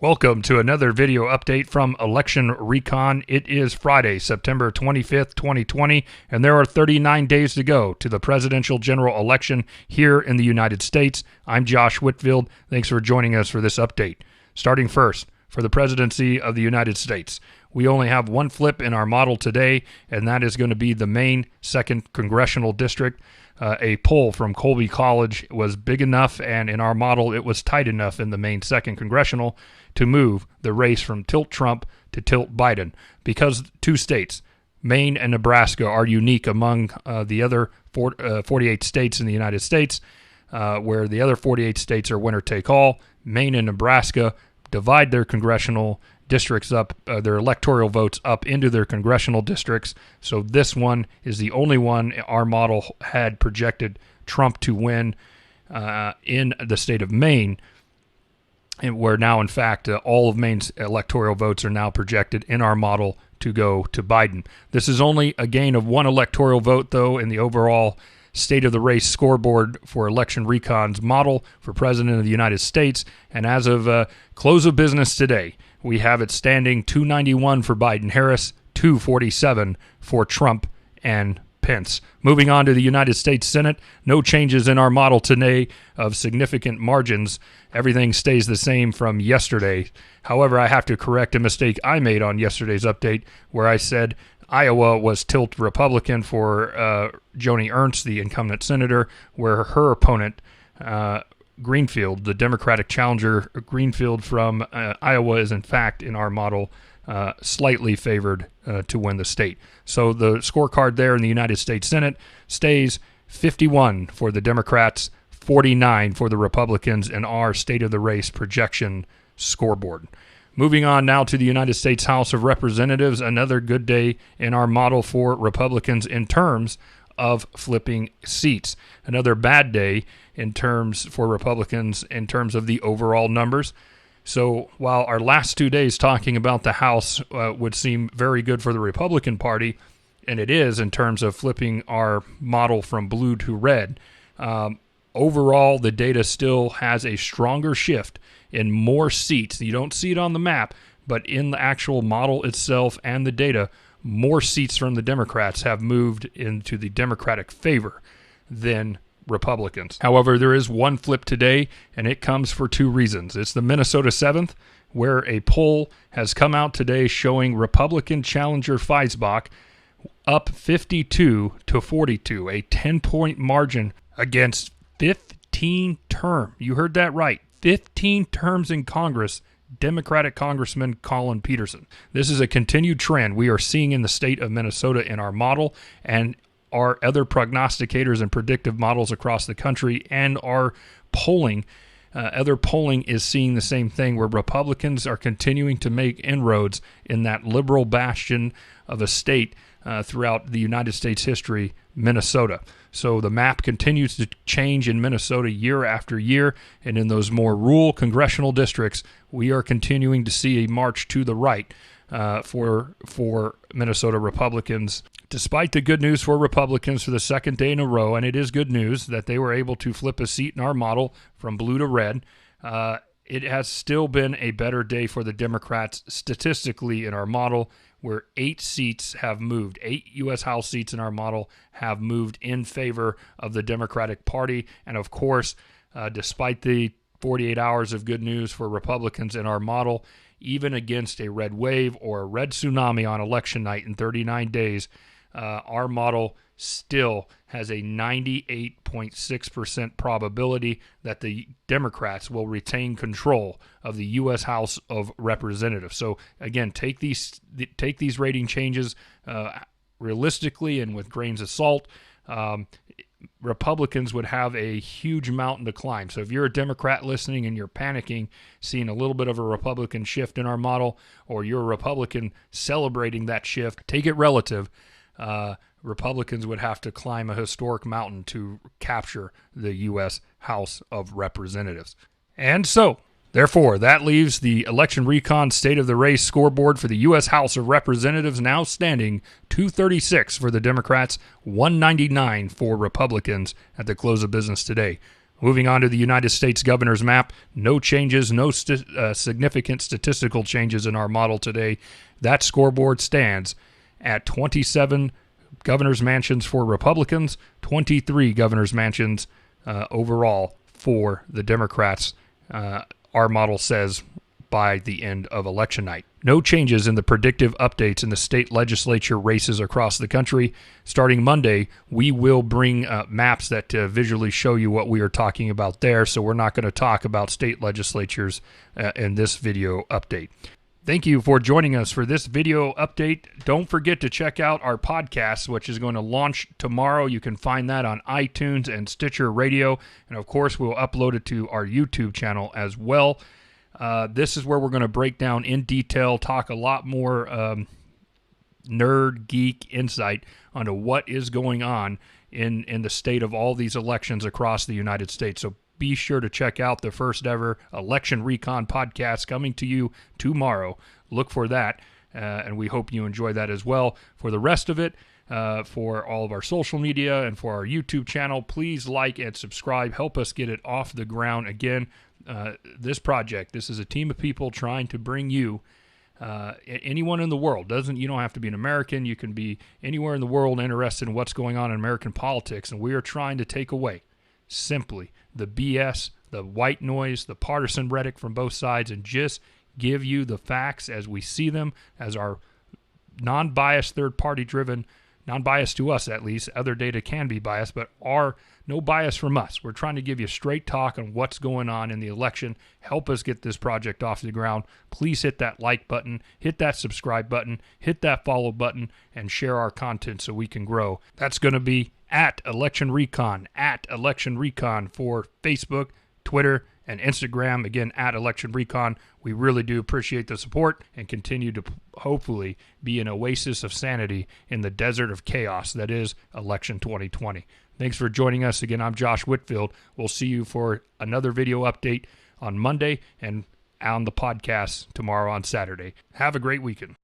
Welcome to another video update from Election Recon. It is Friday, September 25th, 2020, and there are 39 days to go to the presidential general election here in the United States. I'm Josh Whitfield. Thanks for joining us for this update. Starting first, for the presidency of the United States, we only have one flip in our model today, and that is going to be the Maine 2nd Congressional District. A poll from Colby College was big enough, and in our model, it was tight enough in the Maine 2nd Congressional to move the race from tilt Trump to tilt Biden, because two states, Maine and Nebraska, are unique among the other 48 states in the United States, where the other 48 states are winner-take-all. Maine and Nebraska divide their congressional districts up, their electoral votes up into their congressional districts. So this one is the only one our model had projected Trump to win in the state of Maine, and where now, in fact, all of Maine's electoral votes are now projected in our model to go to Biden. This is only a gain of one electoral vote, though, in the overall state of the race scoreboard for Election Recon's model for President of the United States. And as of close of business today, we have it standing 291 for Biden-Harris, 247 for Trump and Pence. Moving on to the United States Senate, no changes in our model today of significant margins. Everything stays the same from yesterday. However, I have to correct a mistake I made on yesterday's update where I said Iowa was tilt Republican for Joni Ernst, the incumbent senator, where her opponent, Greenfield, the Democratic challenger Greenfield from Iowa, is in fact in our model slightly favored to win the state. So the scorecard there in the United States Senate stays 51 for the Democrats, 49 for the Republicans in our state of the race projection scoreboard. Moving on now to the United States House of Representatives, another good day in our model for Republicans in terms of flipping seats. Another bad day in terms for Republicans in terms of the overall numbers. So while our last 2 days talking about the House would seem very good for the Republican Party, and it is in terms of flipping our model from blue to red, overall the data still has a stronger shift in more seats. You don't see it on the map, but in the actual model itself and the data, more seats from the Democrats have moved into the Democratic favor than Republicans. However, there is one flip today, and it comes for two reasons. It's the Minnesota 7th, where a poll has come out today showing Republican challenger Feisbach up 52 to 42, a 10-point margin against 15 term. You heard that right. 15 terms in Congress, Democratic Congressman Colin Peterson. This is a continued trend we are seeing in the state of Minnesota in our model, and our other prognosticators and predictive models across the country, and our polling. Other polling is seeing the same thing, where Republicans are continuing to make inroads in that liberal bastion of a state throughout the United States history, Minnesota. So the map continues to change in Minnesota year after year, and in those more rural congressional districts, we are continuing to see a march to the right for Minnesota Republicans. Despite the good news for Republicans for the second day in a row, and it is good news that they were able to flip a seat in our model from blue to red, it has still been a better day for the Democrats statistically in our model, where 8 seats have moved. 8 U.S. House seats in our model have moved in favor of the Democratic Party. And of course, despite the 48 hours of good news for Republicans in our model, even against a red wave or a red tsunami on election night in 39 days, our model still has a 98.6% probability that the Democrats will retain control of the U.S. House of Representatives. So again, take these rating changes realistically and with grains of salt. Republicans would have a huge mountain to climb. So if you're a Democrat listening and you're panicking, seeing a little bit of a Republican shift in our model, or you're a Republican celebrating that shift, take it relative. Republicans would have to climb a historic mountain to capture the U.S. House of Representatives. And so, therefore, that leaves the Election Recon State of the Race scoreboard for the U.S. House of Representatives now standing 236 for the Democrats, 199 for Republicans at the close of business today. Moving on to the United States governor's map, no changes, no significant statistical changes in our model today. That scoreboard stands at 27 governor's mansions for Republicans, 23 governor's mansions overall for the Democrats. Our model says by the end of election night. No changes in the predictive updates in the state legislature races across the country. Starting Monday, we will bring maps that visually show you what we are talking about there, so we're not going to talk about state legislatures in this video update. Thank you for joining us for this video update. Don't forget to check out our podcast, which is going to launch tomorrow. You can find that on iTunes and Stitcher Radio, and of course, we'll upload it to our YouTube channel as well. This is where we're going to break down in detail, talk a lot more nerd, geek insight onto what is going on in the state of all these elections across the United States. So be sure to check out the first ever Election Recon podcast coming to you tomorrow. Look for that, and we hope you enjoy that as well. For the rest of it, for all of our social media and for our YouTube channel, please like and subscribe. Help us get it off the ground. Again, this project, this is a team of people trying to bring you anyone in the world. You don't have to be an American. You can be anywhere in the world interested in what's going on in American politics, and we are trying to take away simply the BS, the white noise, the partisan rhetoric from both sides, and just give you the facts as we see them, as our non-biased, third-party driven, non-biased to us at least. Other data can be biased, but no bias from us. We're trying to give you straight talk on what's going on in the election. Help us get this project off the ground. Please hit that like button, hit that subscribe button, hit that follow button, and share our content so we can grow. That's going to be at Election Recon for Facebook, Twitter, and Instagram. Again, at Election Recon. We really do appreciate the support and continue to hopefully be an oasis of sanity in the desert of chaos that is election 2020. Thanks for joining us. Again, I'm Josh Whitfield. We'll see you for another video update on Monday and on the podcast tomorrow on Saturday. Have a great weekend.